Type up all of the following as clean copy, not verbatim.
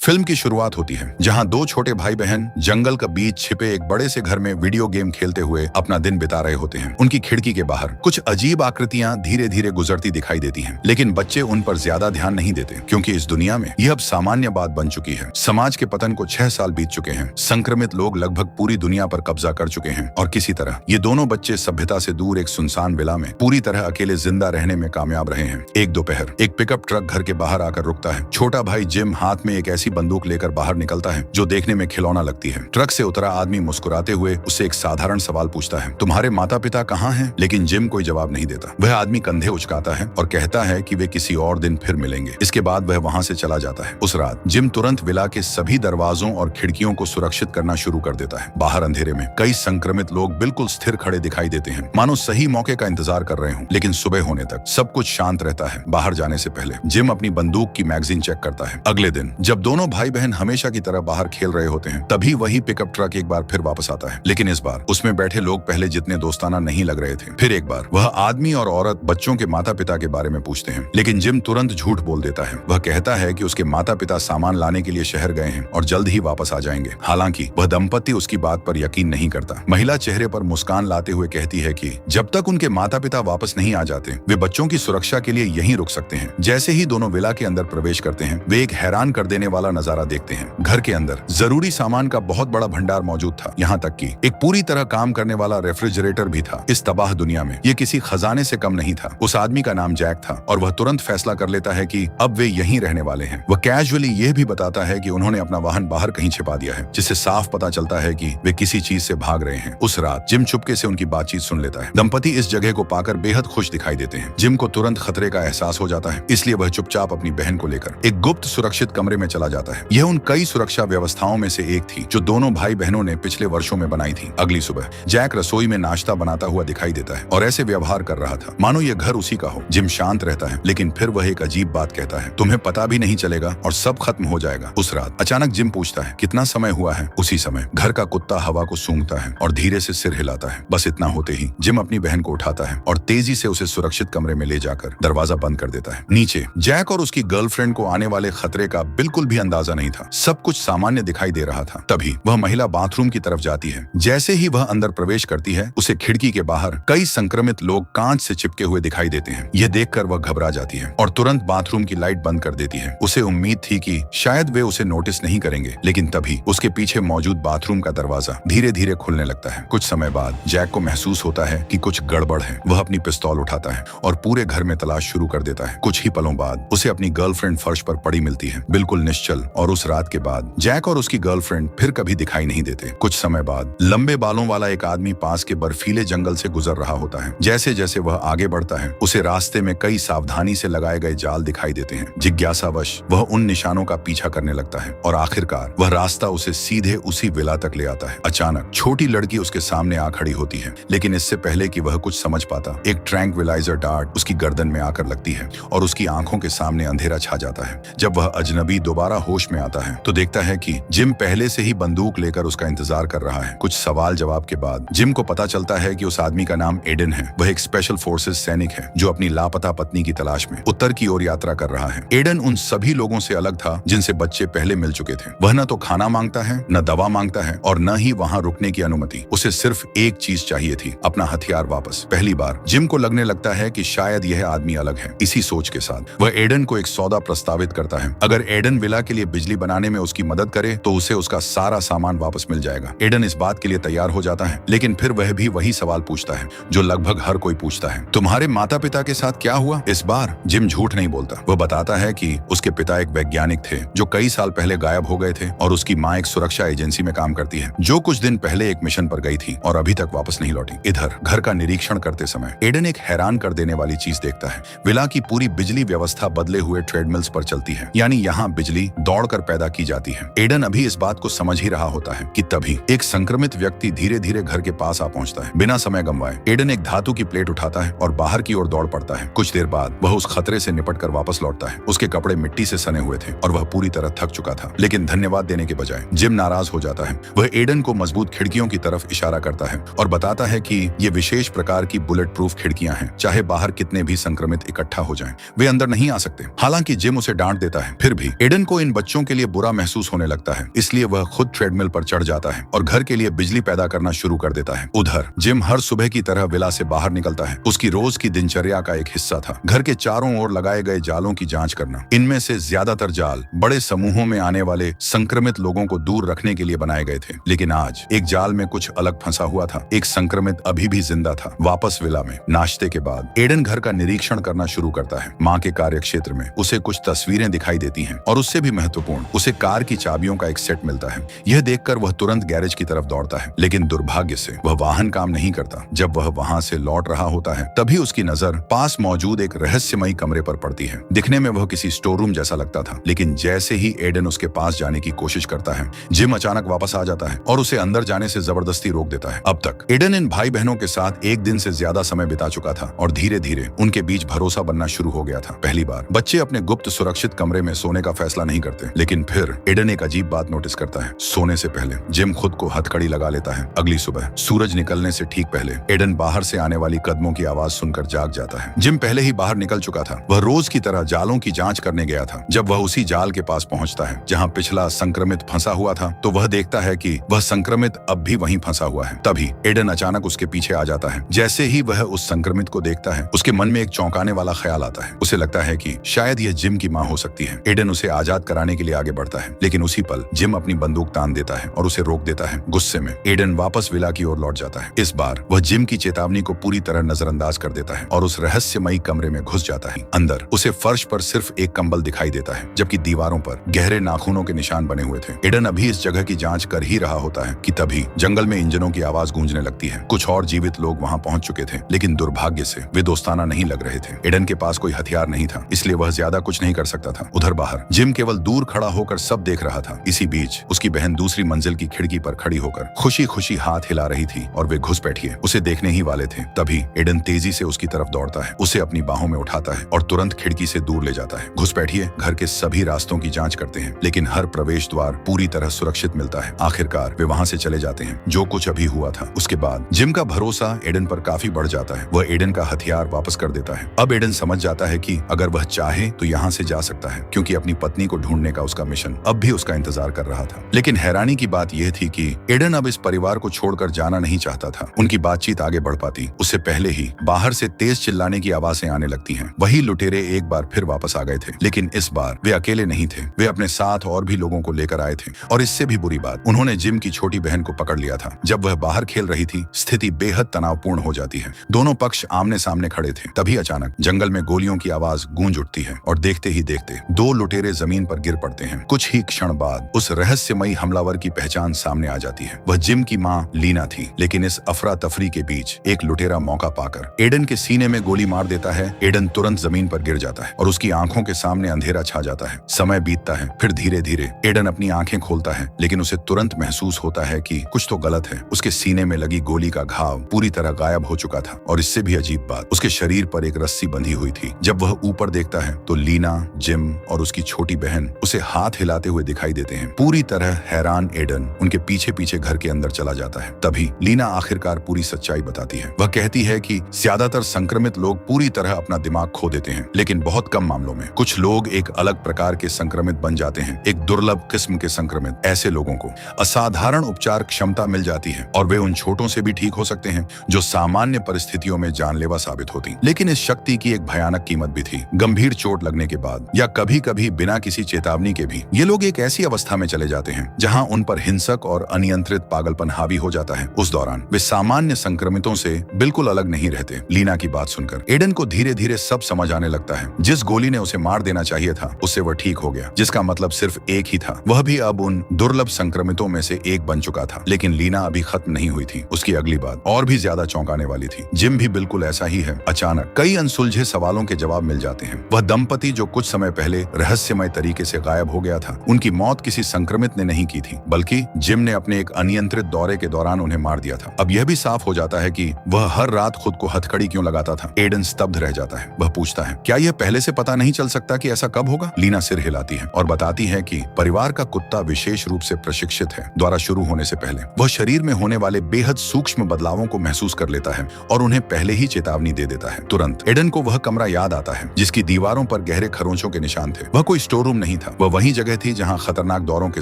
Film की शुरुआत होती है जहां दो छोटे भाई बहन जंगल के बीच छिपे एक बड़े से घर में वीडियो गेम खेलते हुए अपना दिन बिता रहे होते हैं। उनकी खिड़की के बाहर कुछ अजीब आकृतियां धीरे धीरे गुजरती दिखाई देती हैं, लेकिन बच्चे उन पर ज्यादा ध्यान नहीं देते क्योंकि इस दुनिया में यह अब सामान्य बात बन चुकी है। समाज के पतन को 6 साल बीत चुके हैं, संक्रमित लोग लगभग पूरी दुनिया पर कब्जा कर चुके हैं और किसी तरह ये दोनों बच्चे सभ्यता से दूर एक सुनसान विला में पूरी तरह अकेले जिंदा रहने में कामयाब रहे हैं। एक दोपहर एक पिकअप ट्रक घर के बाहर आकर रुकता है। छोटा भाई जिम हाथ में एक ऐसी बंदूक लेकर बाहर निकलता है जो देखने में खिलौना लगती है। ट्रक से उतरा आदमी मुस्कुराते हुए उससे एक साधारण सवाल पूछता है, तुम्हारे माता पिता कहाँ हैं? लेकिन जिम कोई जवाब नहीं देता। वह आदमी कंधे उचकाता है और कहता है कि वे किसी और दिन फिर मिलेंगे। इसके बाद वह वहां से चला जाता है। उस रात जिम तुरंत विला के सभी दरवाजों और खिड़कियों को सुरक्षित करना शुरू कर देता है। बाहर अंधेरे में कई संक्रमित लोग बिल्कुल स्थिर खड़े दिखाई देते हैं, मानो सही मौके का इंतजार कर रहे हों। लेकिन सुबह होने तक सब कुछ शांत रहता है। बाहर जाने से पहले जिम अपनी बंदूक की मैगजीन चेक करता है। अगले दिन जब दोनों भाई बहन हमेशा की तरह बाहर खेल रहे होते हैं, तभी वही पिकअप ट्रक एक बार फिर वापस आता है। लेकिन इस बार उसमें बैठे लोग पहले जितने दोस्ताना नहीं लग रहे थे। फिर एक बार वह आदमी और औरत बच्चों के माता पिता के बारे में पूछते हैं, लेकिन जिम तुरंत झूठ बोल देता है। वह कहता है कि उसके माता पिता सामान लाने के लिए शहर गए हैं और जल्द ही वापस आ जाएंगे। हालांकि वह दंपति उसकी बात पर यकीन नहीं करता। महिला चेहरे पर मुस्कान लाते हुए कहती है कि जब तक उनके माता पिता वापस नहीं आ जाते, वे बच्चों की सुरक्षा के लिए यहीं रुक सकते हैं। जैसे ही दोनों विला के अंदर प्रवेश करते हैं, वे एक हैरान कर देने वाला नजारा देखते हैं। घर के अंदर जरूरी सामान का बहुत बड़ा भंडार मौजूद था, यहाँ तक कि एक पूरी तरह काम करने वाला रेफ्रिजरेटर भी था। इस तबाह दुनिया में ये किसी खजाने से कम नहीं था। उस आदमी का नाम जैक था और वह तुरंत फैसला कर लेता है कि अब वे यहीं रहने वाले हैं। वह कैजुअली यह भी बताता है कि उन्होंने अपना वाहन बाहर कहीं छिपा दिया है, जिससे साफ पता चलता है कि वे किसी चीज से भाग रहे हैं। उस रात जिम चुपके से उनकी बातचीत सुन लेता है। दंपति इस जगह को पाकर बेहद खुश दिखाई देते हैं। जिम को तुरंत खतरे का एहसास हो जाता है, इसलिए वह चुपचाप अपनी बहन को लेकर एक गुप्त सुरक्षित कमरे में चला जाता है। यह उन कई सुरक्षा व्यवस्थाओं में से एक थी जो दोनों भाई बहनों ने पिछले वर्षों में बनाई थी। अगली सुबह जैक रसोई में नाश्ता बनाता हुआ दिखाई देता है और ऐसे व्यवहार कर रहा था मानो यह घर उसी का हो। जिम शांत रहता है, लेकिन फिर वह एक अजीब बात कहता है, तुम्हें पता भी नहीं चलेगा और सब खत्म हो जाएगा। उस रात अचानक जिम पूछता है, कितना समय हुआ है? उसी समय घर का कुत्ता हवा को सूंघता है और धीरे से सिर हिलाता है। बस इतना होते ही जिम अपनी बहन को उठाता है और तेजी से उसे सुरक्षित कमरे में ले जाकर दरवाजा बंद कर देता है। नीचे जैक और उसकी गर्लफ्रेंड को आने वाले खतरे का बिल्कुल भी अंदाजा नहीं था। सब कुछ सामान्य दिखाई दे रहा था। तभी वह महिला बाथरूम की तरफ जाती है। जैसे ही वह अंदर प्रवेश करती है, उसे खिड़की के बाहर कई संक्रमित लोग कांच से चिपके हुए दिखाई देते हैं। यह देखकर वह घबरा जाती है और तुरंत बाथरूम की लाइट बंद कर देती है। उसे उम्मीद थी कि शायद वे उसे नोटिस नहीं करेंगे, लेकिन तभी उसके पीछे मौजूद बाथरूम का दरवाजा धीरे धीरे खुलने लगता है। कुछ समय बाद जैक को महसूस होता है कि कुछ गड़बड़ है। वह अपनी पिस्तौल उठाता है और पूरे घर में तलाश शुरू कर देता है। कुछ ही पलों बाद उसे अपनी गर्लफ्रेंड फर्श पर पड़ी मिलती है, बिल्कुल निश्चल। और उस रात के बाद जैक और उसकी गर्लफ्रेंड फिर कभी दिखाई नहीं देते। कुछ समय बाद लंबे बालों वाला एक आदमी पास के बर्फीले जंगल से गुजर रहा होता है। जैसे जैसे वह आगे बढ़ता है, उसे रास्ते में कई सावधानी से लगाए गए जाल दिखाई देते हैं। जिज्ञासावश वह उन निशानों का पीछा करने लगता है और आखिरकार वह रास्ता उसे सीधे उसी विला तक ले आता है। अचानक छोटी लड़की उसके सामने आ खड़ी होती है, लेकिन इससे पहले कि वह कुछ समझ पाता, एक ट्रैंक्विलाइजर डार्ट उसकी गर्दन में आकर लगती है और उसकी आंखों के सामने अंधेरा छा जाता है। जब वह अजनबी दोबारा होश में आता है तो देखता है कि जिम पहले से ही बंदूक लेकर उसका इंतजार कर रहा है। कुछ सवाल जवाब के बाद जिम को पता चलता है कि उस आदमी का नाम एडन है। वह एक स्पेशल फोर्सेस सैनिक है जो अपनी लापता पत्नी की तलाश में उत्तर की ओर यात्रा कर रहा है। एडन उन सभी लोगों से अलग था जिनसे बच्चे पहले मिल चुके थे। वह न तो खाना मांगता है, न दवा मांगता है और न ही वहां रुकने की अनुमति। उसे सिर्फ एक चीज चाहिए थी, अपना हथियार वापस। पहली बार जिम को लगने लगता है कि शायद यह आदमी अलग है। इसी सोच के साथ वह एडन को एक सौदा प्रस्तावित करता है। अगर एडन विला के लिए बिजली बनाने में उसकी मदद करे तो उसे उसका सारा सामान वापस मिल जाएगा। एडन इस बात के लिए तैयार हो जाता है, लेकिन फिर वह भी वही सवाल पूछता है जो लगभग हर कोई पूछता है, तुम्हारे माता पिता के साथ क्या हुआ? इस बार जिम झूठ नहीं बोलता। वह बताता है कि उसके पिता एक वैज्ञानिक थे जो कई साल पहले गायब हो गए थे और उसकी माँ एक सुरक्षा एजेंसी में काम करती है जो कुछ दिन पहले एक मिशन पर गई थी और अभी तक वापस नहीं लौटी। इधर घर का निरीक्षण करते समय एडन एक हैरान कर देने वाली चीज देखता है। विला की पूरी बिजली व्यवस्था बदले हुए ट्रेडमिल्स पर चलती है, यानी यहाँ बिजली दौड़कर पैदा की जाती है। एडन अभी इस बात को समझ ही रहा होता है कि तभी एक संक्रमित व्यक्ति धीरे धीरे घर के पास आ पहुंचता है। बिना समय गंवाए एडन एक धातु की प्लेट उठाता है और बाहर की ओर दौड़ पड़ता है। कुछ देर बाद वह उस खतरे से निपटकर वापस लौटता है। उसके कपड़े मिट्टी से सने हुए थे और वह पूरी तरह थक चुका था, लेकिन धन्यवाद देने के बजाय जिम नाराज हो जाता है। वह एडन को मजबूत खिड़कियों की तरफ इशारा करता है और बताता है कि ये विशेष प्रकार की बुलेट प्रूफ खिड़कियां हैं, चाहे बाहर कितने भी संक्रमित इकट्ठा हो जाएं, वे अंदर नहीं आ सकते। हालांकि जिम उसे डांट देता है, फिर भी एडन को इन बच्चों के लिए बुरा महसूस होने लगता है, इसलिए वह खुद ट्रेडमिल पर चढ़ जाता है और घर के लिए बिजली पैदा करना शुरू कर देता है। उधर जिम हर सुबह की तरह विला से बाहर निकलता है। उसकी रोज की दिनचर्या का एक हिस्सा था घर के चारों ओर लगाए गए जालों की जांच करना। इनमें से ज्यादातर जाल बड़े समूहों में आने वाले संक्रमित लोगों को दूर रखने के लिए बनाए गए थे, लेकिन आज एक जाल में कुछ अलग फंसा हुआ था। एक संक्रमित अभी भी जिंदा था। वापस विला में नाश्ते के बाद एडन घर का निरीक्षण करना शुरू करता है। माँ के कार्य क्षेत्र में उसे कुछ तस्वीरें दिखाई देती हैं और उससे भी महत्वपूर्ण उसे कार की चाबियों का एक सेट मिलता है। यह देखकर वह तुरंत गैरेज की तरफ दौड़ता है, लेकिन दुर्भाग्य से वह वाहन काम नहीं करता। जब वह वहां से लौट रहा होता है तभी उसकी नजर पास मौजूद एक रहस्यमयी कमरे पर पड़ती है। दिखने में वह किसी स्टोर रूम जैसा लगता था, लेकिन जैसे ही एडन उसके पास जाने की कोशिश करता है, जिम अचानक वापस आ जाता है और उसे अंदर जाने से जबरदस्ती रोक देता है। अब तक एडन इन भाई बहनों के साथ एक दिन से ज्यादा समय बिता चुका था और धीरे धीरे उनके बीच भरोसा बनना शुरू हो गया था। पहली बार बच्चे अपने गुप्त सुरक्षित कमरे में सोने का फैसला नहीं करते, लेकिन फिर एडन एक अजीब बात नोटिस करता है। सोने से पहले जिम खुद को हथकड़ी लगा लेता है। अगली सुबह सूरज निकलने से ठीक पहले एडन बाहर से आने वाली कदमों की आवाज सुनकर जाग जाता है। जिम पहले ही बाहर निकल चुका था। वह रोज की तरह जालों की जांच करने गया था। जब वह उसी जाल के पास पहुंचता है जहां पिछला संक्रमित फंसा हुआ था, तो वह देखता है कि वह संक्रमित अब भी वहीं फंसा हुआ है। तभी एडन अचानक उसके पीछे आ जाता है। जैसे ही वह उस संक्रमित को देखता है, उसके मन में एक चौंकाने वाला ख्याल आता है। उसे लगता है कि शायद यह जिम की माँ हो सकती है। एडन उसे आजाद कराने के लिए आगे बढ़ता है, लेकिन उसी पल जिम अपनी बंदूक तान देता है और उसे रोक देता है। गुस्से में एडन वापस विला की ओर लौट जाता है। इस बार वह जिम की चेतावनी को पूरी तरह नजरअंदाज कर देता है और उस रहस्यमयी कमरे में घुस जाता है। अंदर उसे फर्श पर सिर्फ एक कंबल दिखाई देता है, जबकि दीवारों पर गहरे नाखूनों के निशान बने हुए थे। एडन अभी इस जगह की जांच कर ही रहा होता है कि तभी जंगल में इंजनों की आवाज गूंजने लगती है। कुछ और जीवित लोग वहां पहुंच चुके थे, लेकिन दुर्भाग्य से वे दोस्ताना नहीं लग रहे थे। एडन के पास कोई हथियार नहीं था, इसलिए वह ज्यादा कुछ नहीं कर सकता था। उधर बाहर जिम केवल दूर खड़ा होकर सब देख रहा था। इसी बीच उसकी बहन दूसरी मंजिल की खिड़की पर खड़ी होकर खुशी खुशी हाथ हिला रही थी और वे घुस बैठी है। उसे देखने ही वाले थे। तभी एडन तेजी से उसकी तरफ दौड़ता है, उसे अपनी बाहों में उठाता है और तुरंत खिड़की से दूर ले जाता है। घुस बैठिए। घर के सभी रास्तों की जांच करते हैं, लेकिन हर प्रवेश द्वार पूरी तरह सुरक्षित मिलता है। आखिरकार वे वहां से चले जाते हैं। जो कुछ अभी हुआ था उसके बाद जिम का भरोसा एडन पर काफी बढ़ जाता है। वह एडन का हथियार वापस कर देता है। अब एडन समझ जाता है कि अगर वह चाहे तो यहाँ से जा सकता है, क्योंकि अपनी पत्नी को ढूंढने का उसका मिशन अब भी उसका इंतजार कर रहा था। लेकिन हैरानी की बात यह थी कि एडन अब इस परिवार को छोड़कर जाना नहीं चाहता था। उनकी बातचीत आगे बढ़ पाती उससे पहले ही बाहर से तेज चिल्लाने की आवाजें आने लगती हैं। वही लुटेरे एक बार फिर वापस आ गए थे, लेकिन इस बार वे अकेले नहीं थे। वे अपने साथ और भी लोगों को लेकर आए थे, और इससे भी बुरी बात, उन्होंने जिम की छोटी बहन को पकड़ लिया था। जब वह बाहर खेल रही थी, स्थिति बेहद तनावपूर्ण हो जाती है। दोनों पक्ष आमने सामने खड़े थे। तभी अचानक जंगल में गोलियों की आवाज गूंज उठती है और देखते ही देखते दो लुटेरे जमीन पर गिर पड़ते हैं। कुछ ही क्षण बाद उस रहस्यमयी हमलावर की पहचान सामने आ जाती है। वह जिम की माँ लीना थी, लेकिन इस अफरा तफरी के बीच एक लुटेरा मौका पाकर एडन के सीने में गोली मार देता है। एडन तुरंत जमीन पर गिर जाता है और उसकी आंखों के सामने अंधेरा छा जाता है। समय बीतता है, फिर धीरे धीरे एडन अपनी आंखें खोलता है, लेकिन उसे तुरंत महसूस होता है कि कुछ तो गलत है। उसके सीने में लगी गोली का घाव पूरी तरह गायब हो चुका था, और इससे भी अजीब बात, उसके शरीर पर एक रस्सी बंधी हुई थी। जब वह ऊपर देखता है तो लीना, जिम और उसकी छोटी बहन उसे हाथ हिलाते हुए दिखाई देते हैं। पूरी तरह हैरान एडन उनके पीछे पीछे घर के अंदर चला जाता है। तभी लीना आखिरकार पूरी सच्चाई बताती है। वह कहती है कि ज्यादातर संक्रमित लोग पूरी तरह अपना दिमाग खो देते हैं, लेकिन बहुत कम मामलों में कुछ लोग एक अलग प्रकार के संक्रमित बन जाते हैं। एक दुर्लभ किस्म के संक्रमित। ऐसे लोगों को असाधारण उपचार क्षमता मिल जाती है, और वे उन चोटों से भी ठीक हो सकते हैं जो सामान्य परिस्थितियों में जानलेवा साबित होती। लेकिन इस शक्ति की एक भयानक कीमत भी थी। गंभीर चोट लगने के बाद या कभी कभी बिना किसी चेतावनी के भी ये लोग एक ऐसी अवस्था में चले जाते हैं जहां उन पर हिंसक और अनियंत्रित पागलपन हावी हो जाता है। उस दौरान वे सामान्य संक्रमितों से बिल्कुल अलग नहीं रहते। लीना की बात सुनकर एडन को धीरे धीरे सब समझ आने लगता है। जिस गोली ने उसे मार देना चाहिए था, उससे वह ठीक हो गया, जिसका मतलब सिर्फ एक ही था। वह भी अब उन दुर्लभ संक्रमितों में से एक बन चुका था। लेकिन लीना अभी खत्म नहीं हुई थी। उसकी अगली बात और भी ज्यादा चौंकाने वाली थी। जिम भी बिल्कुल ऐसा ही है। अचानक कई अनसुलझे सवालों के जवाब मिल जाते हैं। वह दंपति जो कुछ समय पहले रहस्यमय तरीके से गायब हो गया था, उनकी मौत किसी संक्रमित ने नहीं की थी, बल्कि जिम ने अपने एक अनियंत्रित दौरे के दौरान उन्हें मार दिया था। अब यह भी साफ हो जाता है कि वह हर रात खुद को हथकड़ी क्यों लगाता था। एडन स्तब्ध रह जाता है। वह पूछता है, क्या यह पहले से पता नहीं चल सकता कि ऐसा कब होगा? लीना सिर हिलाती है और बताती है कि परिवार का कुत्ता विशेष रूप से प्रशिक्षित है। द्वारा शुरू होने से पहले वह शरीर में होने वाले बेहद सूक्ष्म बदलावों को महसूस कर लेता है और उन्हें पहले ही चेतावनी दे देता है। तुरंत एडन को वह कमरा याद आता है जिसकी दीवारों पर गहरे खरोंचों के निशान थे। वह कोई स्टोर रूम नहीं नहीं था, वह वही जगह थी जहाँ खतरनाक दौरों के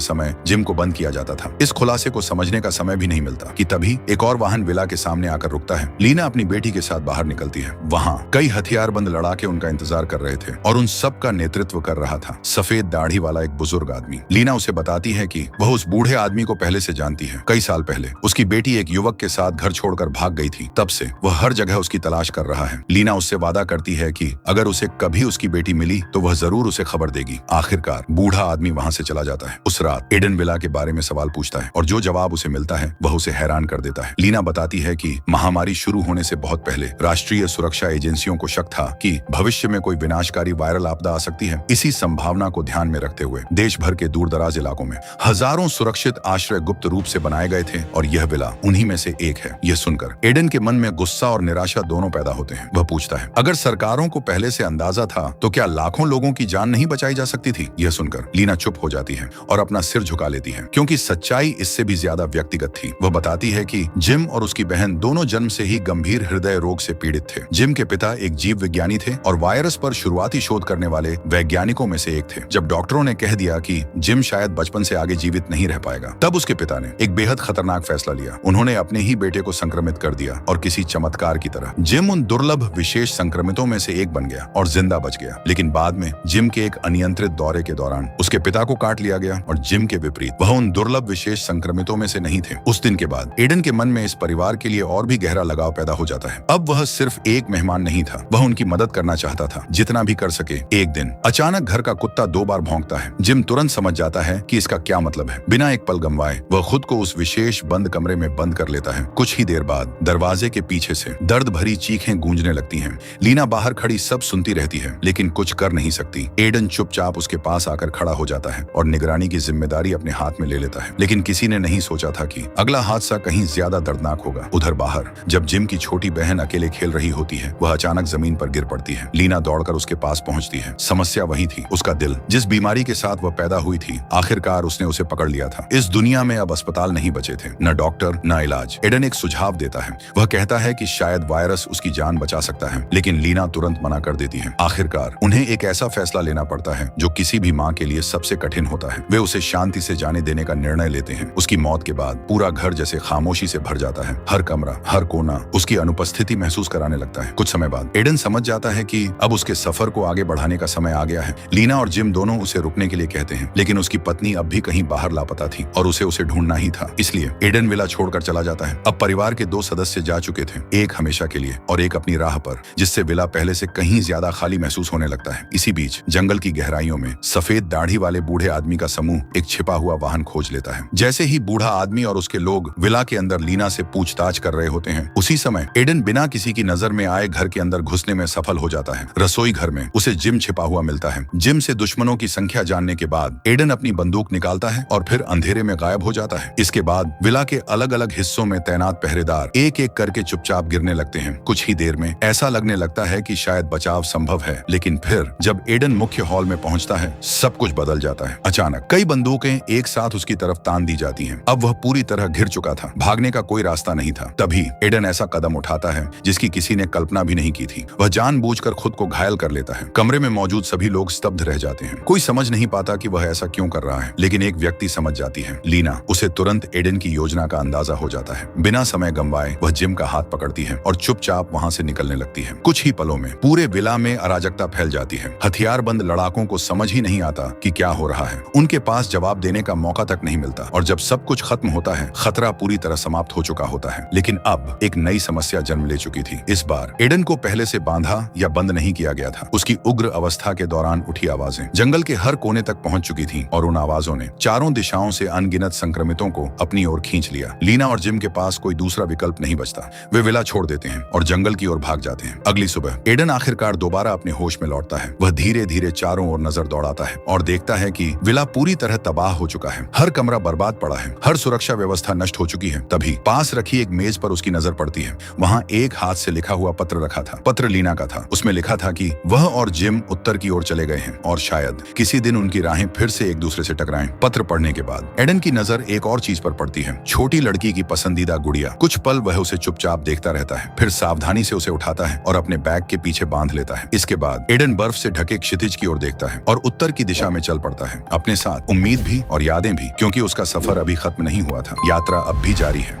समय जिम को बंद किया जाता था। इस खुलासे को समझने का समय भी नहीं मिलता कि तभी एक और वाहन विला के सामने आकर रुकता है। लीना अपनी बेटी के साथ बाहर निकलती है। वहाँ कई हथियारबंद लड़ाके उनका इंतजार कर रहे थे और उन सब का नेतृत्व कर रहा था सफेद दाढ़ी वाला एक बुजुर्ग आदमी। लीना उसे बताती है कि वह उस बूढ़े आदमी को पहले से जानती है। कई साल पहले उसकी बेटी एक युवक के साथ घर छोड़कर भाग गई थी, तब से वह हर जगह उसकी तलाश कर रहा है। लीना उससे वादा करती है कि अगर उसे कभी उसकी बेटी मिली तो वह जरूर उसे खबर देगी। आखिरकार बूढ़ा आदमी वहाँ से चला जाता है। उस रात एडन विला के बारे में सवाल पूछता है और जो जवाब उसे मिलता है वह उसे हैरान कर देता है। लीना बताती है कि महामारी शुरू होने से बहुत पहले राष्ट्रीय सुरक्षा एजेंसियों को शक था कि भविष्य में कोई विनाशकारी वायरल आपदा आ सकती है। इसी संभावना को ध्यान में रखते हुए देश भर के दूर दराज इलाकों में हजारों सुरक्षित आश्रय गुप्त रूप से बनाए गए थे और यह विला उन्हीं में से एक है। यह सुनकर एडन के मन में गुस्सा और निराशा दोनों पैदा होते हैं। वह पूछता है, अगर सरकारों को पहले से अंदाजा था तो क्या लाखों लोगों की जान नहीं बचाई जा सकती थी? यह सुनकर लीना चुप हो जाती है और अपना सिर झुका लेती है, क्योंकि सच्चाई इससे भी ज्यादा व्यक्तिगत थी। वह बताती है कि जिम और उसकी बहन दोनों जन्म से ही गंभीर हृदय रोग से पीड़ित थे। जिम के पिता एक जीव विज्ञानी थे और वायरस पर शुरुआती शोध करने वाले वैज्ञानिकों में से एक थे। जब डॉक्टरों ने कह दिया कि जिम शायद बचपन से आगे जीवित नहीं रह पाएगा, तब उसके पिता ने एक बेहद खतरनाक फैसला लिया। उन्होंने अपने ही बेटे को संक्रमित कर दिया और किसी चमत्कार की तरह जिम उन दुर्लभ विशेष संक्रमितों में से एक बन गया और जिंदा बच गया। लेकिन बाद में जिम के एक अनियंत्रित दौरे के दौरान उसके पिता को काट लिया गया और जिम के विपरीत वह उन दुर्लभ विशेष संक्रमितों में से नहीं थे। उस दिन के बाद एडन के मन में इस परिवार के लिए और भी गहरा लगाव पैदा हो जाता है। अब वह सिर्फ एक मेहमान नहीं था, वह उनकी मदद करना चाहता था जितना भी कर सके। एक दिन अचानक घर का कुत्ता 2 बार भौंकता है। जिम तुरंत समझ जाता है कि इसका क्या मतलब है। बिना एक पल गंवाए वह खुद को उस विशेष बंद कमरे में बंद कर लेता है। कुछ ही देर बाद दरवाजे के पीछे से दर्द भरी चीखें गूंजने लगती हैं। लीना बाहर खड़ी सब सुनती रहती है लेकिन कुछ कर नहीं सकती। एडन चुपचाप उसके पास आकर खड़ा हो जाता है और निगरानी की जिम्मेदारी अपने हाथ में ले लेता है। लेकिन किसी ने नहीं सोचा था कि अगला हादसा कहीं ज्यादा दर्दनाक होगा। उधर बाहर जब जिम की छोटी बहन अकेले खेल रही होती है, वह अचानक जमीन पर गिर पड़ती है। लीना दौड़कर उसके पास पहुंचती है। समस्या वही थी, उसका दिल। जिस बीमारी के साथ वह पैदा हुई थी, आखिरकार उसने उसे पकड़ लिया था। इस दुनिया में अब अस्पताल नहीं बचे थे, न डॉक्टर न इलाज। एडन एक सुझाव देता है। वह कहता है कि शायद वायरस उसकी जान बचा सकता है, लेकिन लीना तुरंत मना कर देती है। आखिरकार उन्हें एक ऐसा फैसला लेना पड़ता है जो किसी भी माँ के लिए सबसे कठिन होता है। वे उसे शांति से जाने देने का निर्णय लेते हैं। उसकी मौत के बाद पूरा घर जैसे खामोशी से भर जाता है। हर कमरा, हर कोना उसकी अनुपस्थिति महसूस कराने लगता है। कुछ समय बाद एडन समझ जाता है कि अब उसके सफर को आगे बढ़ाने का समय आ गया है। लीना और जिम दोनों उसे रुकने के लिए कहते हैं, लेकिन उसकी पत्नी अब भी कहीं बाहर लापता थी और उसे ढूंढना ही था। इसलिए एडन विला छोड़कर चला जाता है। अब परिवार के 2 सदस्य जा चुके थे, एक हमेशा के लिए और एक अपनी राह पर, जिससे विला पहले से कहीं ज्यादा खाली महसूस होने लगता है। इसी बीच जंगल की गहराइयों में सफेद दाढ़ी वाले बूढ़े आदमी का समूह एक छिपा हुआ वाहन खोज लेता है। जैसे ही बूढ़ा आदमी और उसके लोग विला के अंदर लीना से पूछताछ कर रहे होते हैं, उसी समय एडन बिना किसी की नजर में आए घर के अंदर घुसने में सफल हो जाता है। रसोई घर में उसे जिम छिपा हुआ मिलता है। जिम से दुश्मनों की संख्या जानने के बाद एडन अपनी बंदूक निकालता है और फिर अंधेरे में गायब हो जाता है। इसके बाद विला के अलग अलग हिस्सों में तैनात पहरेदार एक एक करके चुपचाप गिरने लगते हैं। कुछ ही देर में ऐसा लगने लगता है कि शायद बचाव संभव है, लेकिन फिर जब एडन मुख्य हॉल में पहुंचता है, सब कुछ बदल जाता है। अचानक कई बंदूकें एक साथ उसकी तरफ तान दी जाती हैं। अब वह पूरी तरह घिर चुका था, भागने का कोई रास्ता नहीं था। तभी एडन ऐसा कदम उठाता है जिसकी किसी ने कल्पना भी नहीं की थी। वह जानबूझकर खुद को घायल कर लेता है। कमरे में मौजूद सभी लोग स्तब्ध रह जाते हैं। कोई समझ नहीं पाता कि वह ऐसा क्यों कर रहा है, लेकिन एक व्यक्ति समझ जाती है, लीना। उसे तुरंत एडन की योजना का अंदाजा हो जाता है। बिना समय गंवाए वह जिम का हाथ पकड़ती है और चुपचाप वहां से निकलने लगती है। कुछ ही पलों में पूरे विला में अराजकता फैल जाती है। हथियारबंद लड़ाकों को समझ ही नहीं आता कि क्या हो रहा है। उनके पास जवाब देने का मौका तक नहीं मिलता और जब सब कुछ खत्म होता है, खतरा पूरी तरह समाप्त हो चुका होता है। लेकिन अब एक नई समस्या जन्म ले चुकी थी। इस बार एडन को पहले से बांधा या बंद नहीं किया गया था। उसकी उग्र अवस्था के दौरान उठी आवाजें जंगल के हर कोने तक पहुंच चुकी थीं और उन आवाजों ने चारों दिशाओं से अनगिनत संक्रमितों को अपनी ओर खींच लिया। लीना और जिम के पास कोई दूसरा विकल्प नहीं बचता। वे विला छोड़ देते हैं और जंगल की ओर भाग जाते हैं। अगली सुबह एडन आखिरकार दोबारा अपने होश में लौटता है। वह धीरे धीरे चारों ओर नजर दौड़ाता है और देखता है कि विला पूरी तरह तबाह हो चुका है। हर कमरा बर्बाद पड़ा है, हर सुरक्षा व्यवस्था नष्ट हो चुकी है। तभी पास रखी एक मेज पर उसकी नजर पड़ती है। वहाँ एक हाथ से लिखा हुआ पत्र रखा था। पत्र लीना का था। उसमें लिखा था कि वह और जिम उत्तर की ओर चले गए हैं और शायद किसी दिन उनकी राहें फिर से एक दूसरे से टकराएं। पत्र पढ़ने के बाद एडन की नजर एक और चीज पर पड़ती है, छोटी लड़की की पसंदीदा गुड़िया। कुछ पल वह उसे चुपचाप देखता रहता है, फिर सावधानी से उसे उठाता है और अपने बैग के पीछे बांध लेता है। इसके बाद एडन बर्फ से ढके क्षितिज की ओर देखता है और उत्तर उत्तर की दिशा में चल पड़ता है, अपने साथ उम्मीद भी और यादें भी, क्योंकि उसका सफर अभी खत्म नहीं हुआ था। यात्रा अब भी जारी है।